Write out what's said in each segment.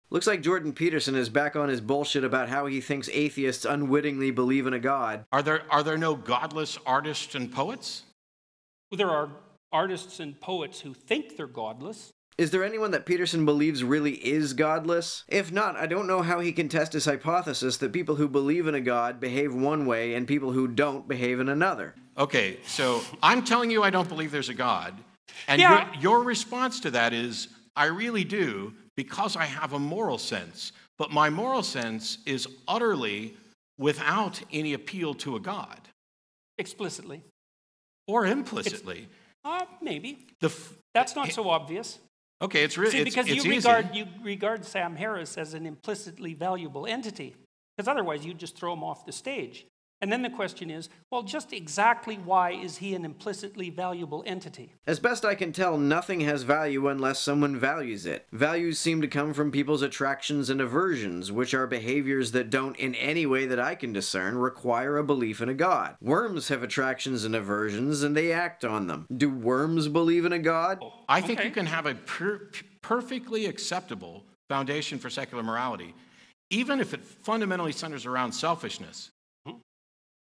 Looks like Jordan Peterson is back on his bullshit about how he thinks atheists unwittingly believe in a god. Are there no godless artists and poets? Well, there are artists and poets who think they're godless. Is there anyone that Peterson believes really is godless? If not, I don't know how he can test his hypothesis that people who believe in a god behave one way and people who don't behave in another. Okay, so I'm telling you I don't believe there's a God. And Yeah. your response to that is, I really do, because I have a moral sense. But my moral sense is utterly without any appeal to a God. Explicitly. Or implicitly. Maybe. The f- That's not so obvious. okay, it's really See, because it's you easy. regard Sam Harris as an implicitly valuable entity. Because otherwise you'd just throw him off the stage. And then the question is, well, just exactly why is he an implicitly valuable entity? As best I can tell, nothing has value unless someone values it. Values seem to come from people's attractions and aversions, which are behaviors that don't, in any way that I can discern, require a belief in a god. Worms have attractions and aversions, and they act on them. Do worms believe in a god? I think Okay. you can have a perfectly acceptable foundation for secular morality, even if it fundamentally centers around selfishness.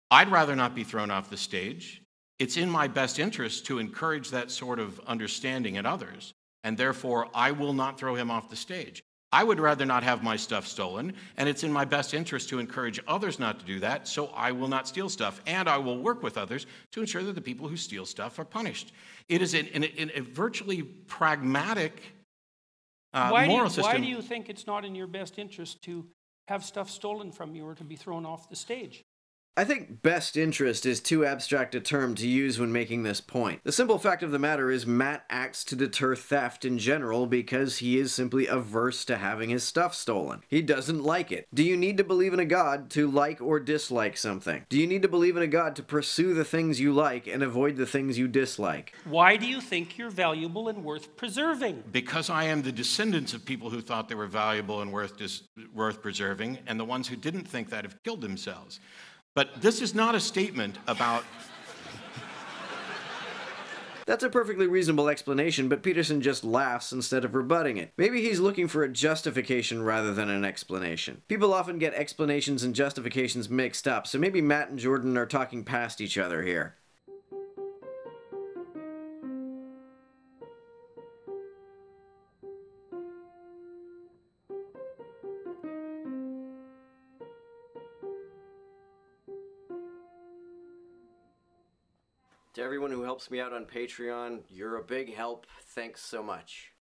I'd rather not be thrown off the stage. It's in my best interest to encourage that sort of understanding in others, and therefore I will not throw him off the stage. I would rather not have my stuff stolen, and it's in my best interest to encourage others not to do that, so I will not steal stuff, and I will work with others to ensure that the people who steal stuff are punished. It is in a virtually pragmatic moral system. Why do you think it's not in your best interest to have stuff stolen from you or to be thrown off the stage? I think best interest is too abstract a term to use when making this point. The simple fact of the matter is Matt acts to deter theft in general because he is simply averse to having his stuff stolen. He doesn't like it. Do you need to believe in a god to like or dislike something? Do you need to believe in a god to pursue the things you like and avoid the things you dislike? Why do you think you're valuable and worth preserving? Because I am the descendants of people who thought they were valuable and worth preserving, and the ones who didn't think that have killed themselves. But this is not a statement about... That's a perfectly reasonable explanation, but Peterson just laughs instead of rebutting it. Maybe he's looking for a justification rather than an explanation. People often get explanations and justifications mixed up, so maybe Matt and Jordan are talking past each other here. To everyone who helps me out on Patreon, you're a big help. Thanks so much.